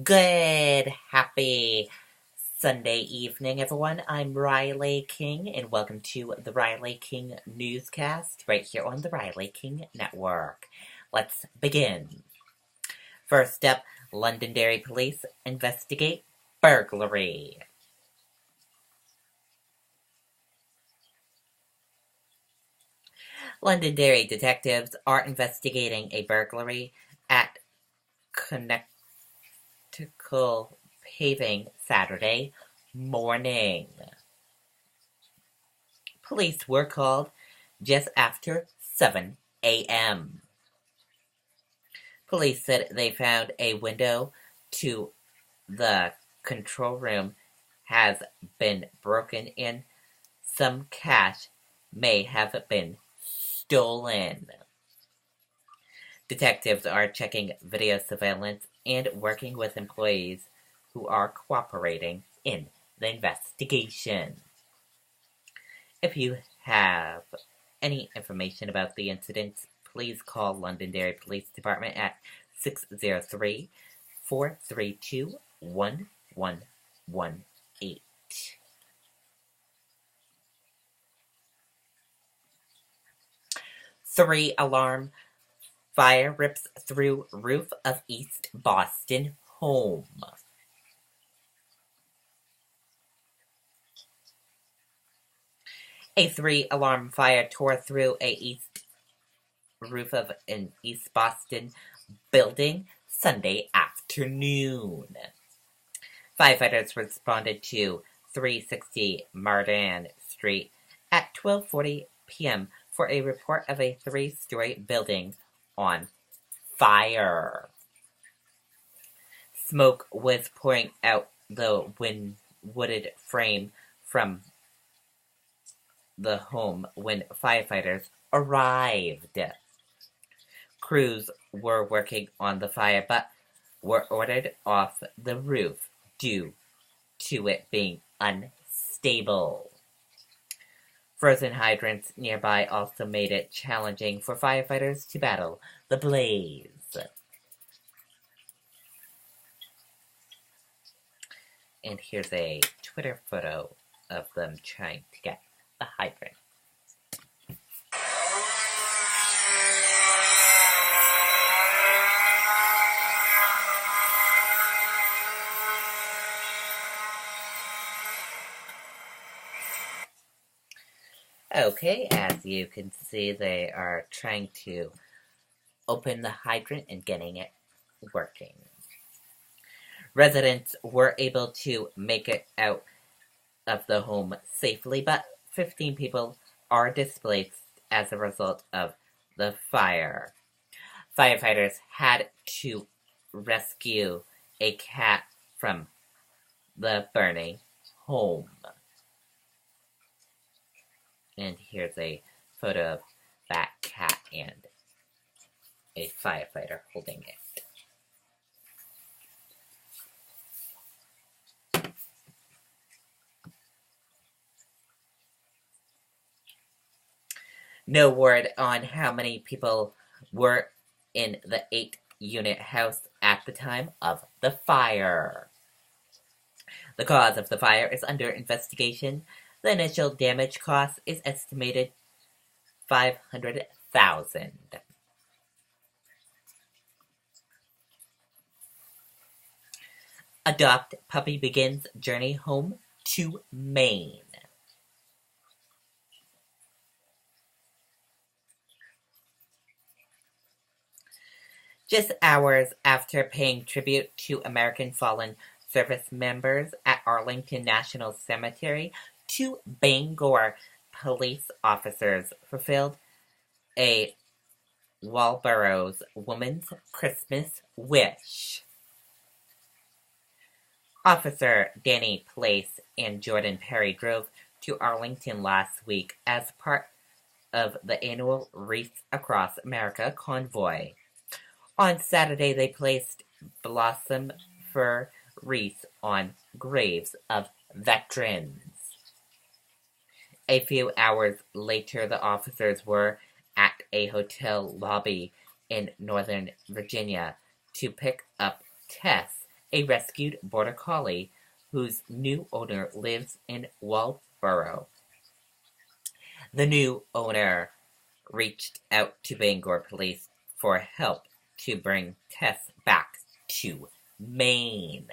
Good, happy Sunday evening, everyone. I'm Riley King, and welcome to the Riley King Newscast right here on the Riley King Network. Let's begin. First up, Londonderry police investigate burglary. Londonderry detectives are investigating a burglary at Connecticut Paving Saturday morning. Police were called just after 7 a.m. Police said they found a window to the control room has been broken in. Some cash may have been stolen. Detectives are checking video surveillance and working with employees who are cooperating in the investigation. If you have any information about the incident, please call Londonderry Police Department at 603-432-1118. Three-alarm fire rips through roof of East Boston home. A three-alarm fire tore through a roof of an East Boston building Sunday afternoon. Firefighters responded to 360 Mardan Street at 12:40 p.m. for a report of a three-story building on fire. Smoke was pouring out the wooded frame from the home when firefighters arrived. Crews were working on the fire but were ordered off the roof due to it being unstable. Frozen hydrants nearby also made it challenging for firefighters to battle the blaze. And here's a Twitter photo of them trying to get the hydrant. Okay, as you can see, they are trying to open the hydrant and getting it working. Residents were able to make it out of the home safely, but 15 people are displaced as a result of the fire. Firefighters had to rescue a cat from the burning home. And here's a photo of that cat and a firefighter holding it. No word on how many people were in the 8-unit house at the time of the fire. The cause of the fire is under investigation. The initial damage cost is estimated $500,000. Adopt puppy begins journey home to Maine. Just hours after paying tribute to American fallen service members at Arlington National Cemetery, 2 Bangor police officers fulfilled a Walboro's woman's Christmas wish. Officer Danny Place and Jordan Perry drove to Arlington last week as part of the annual Wreaths Across America convoy. On Saturday, they placed blossom fir wreaths on graves of veterans. A few hours later, the officers were at a hotel lobby in Northern Virginia to pick up Tess a rescued border collie whose new owner lives in Walborough. The new owner reached out to Bangor police for help to bring Tess back to Maine.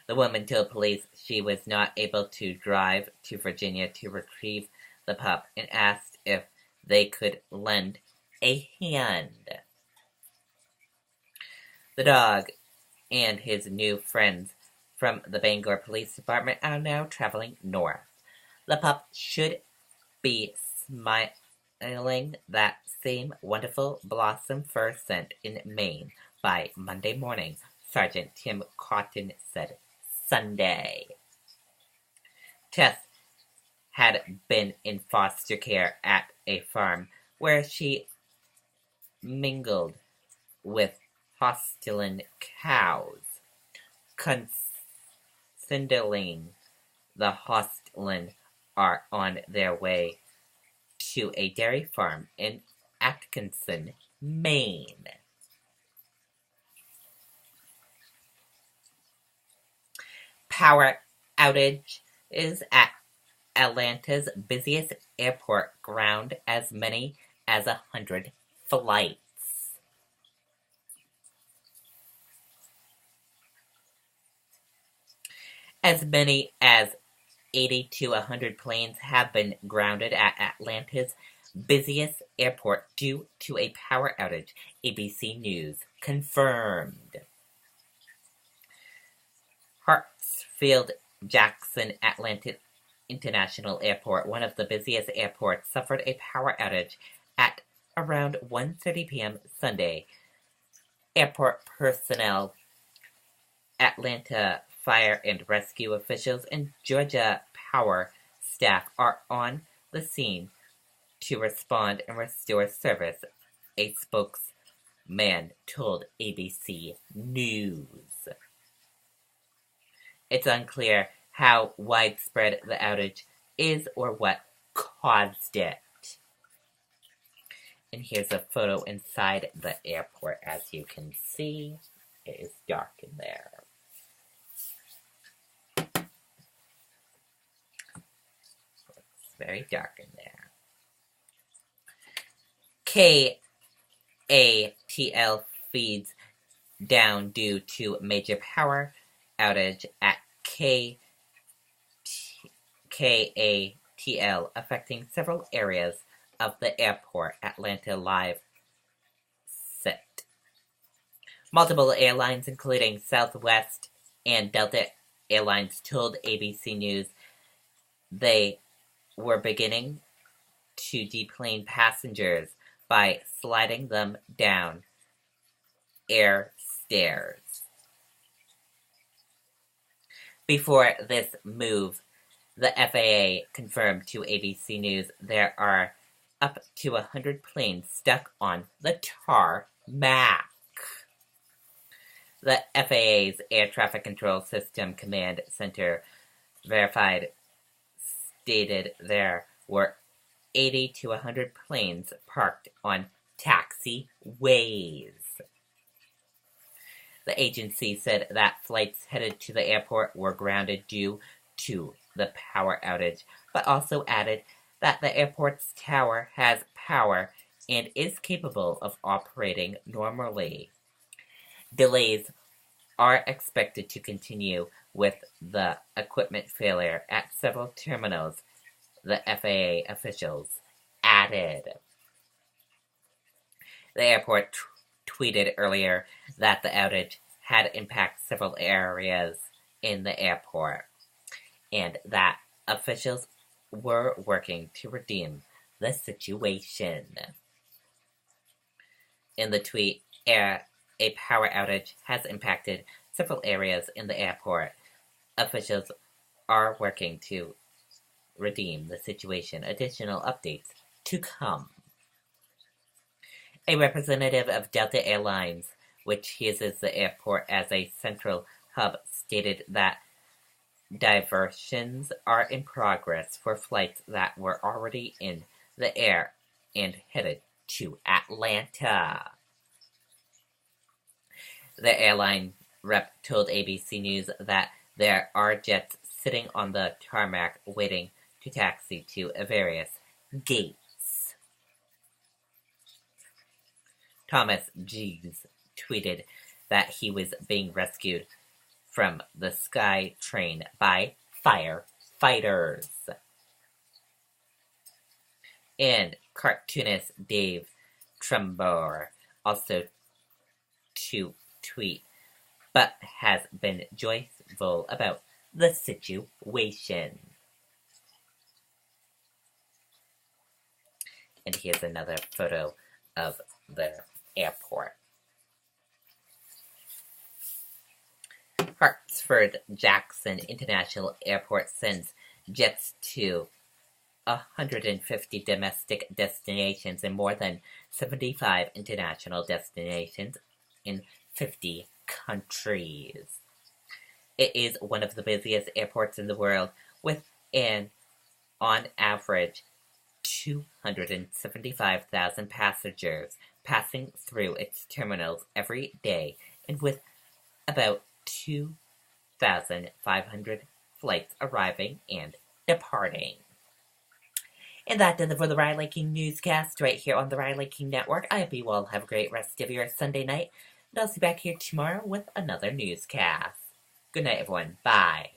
The woman told police she was not able to drive to Virginia to retrieve the pup and asked if they could lend a hand. The dog and his new friends from the Bangor Police Department are now traveling north. The pup should be smiling that same wonderful blossom fir scent in Maine by Monday morning, Sergeant Tim Cotton said Sunday. Tess had been in foster care at a farm where she mingled with Hostilin cows. Considering the Hostilin are on their way to a dairy farm in Atkinson, Maine. Power outage is at Atlanta's busiest airport ground as many as 100 flights. As many as 80 to 100 planes have been grounded at Atlanta's busiest airport due to a power outage, ABC News confirmed. Hartsfield-Jackson Atlanta International Airport, one of the busiest airports, suffered a power outage at around 1:30 p.m. Sunday. Airport personnel, Atlanta fire and rescue officials, and Georgia Power staff are on the scene to respond and restore service, a spokesman told ABC News. It's unclear how widespread the outage is or what caused it. And here's a photo inside the airport. As you can see, it is dark in there. It's very dark in there. KATL feeds down due to major power outage at KATL, affecting several areas of the airport, Atlanta Live said. Multiple airlines, including Southwest and Delta Airlines, told ABC News they were beginning to deplane passengers by sliding them down air stairs. Before this move, the FAA confirmed to ABC News there are up to 100 planes stuck on the tarmac. The FAA's Air Traffic Control System Command Center verified stated there were 80 to 100 planes parked on taxiways. The agency said that flights headed to the airport were grounded due to the power outage, but also added that the airport's tower has power and is capable of operating normally. Delays are expected to continue with the equipment failure at several terminals, the FAA officials added. The airport tweeted earlier that the outage had impacted several areas in the airport and that officials were working to redeem the situation. In the tweet, a power outage has impacted several areas in the airport. Officials are working to redeem the situation. Additional updates to come. A representative of Delta Airlines, which uses the airport as a central hub, stated that diversions are in progress for flights that were already in the air and headed to Atlanta. The airline rep told ABC News that there are jets sitting on the tarmac waiting to taxi to various gates. Thomas Giggs tweeted that he was being rescued from the Sky Train by firefighters. And cartoonist Dave Trumbore also to tweet, but has been joyful about the situation. And here's another photo of the airport. Hartsfield-Jackson International Airport sends jets to 150 domestic destinations and more than 75 international destinations in 50 countries. It is one of the busiest airports in the world, with on average, 275,000 passengers passing through its terminals every day, and with about 2,500 flights arriving and departing. And that does it for the Riley King Newscast right here on the Riley King Network. I hope you all have a great rest of your Sunday night, and I'll see you back here tomorrow with another newscast. Good night, everyone. Bye.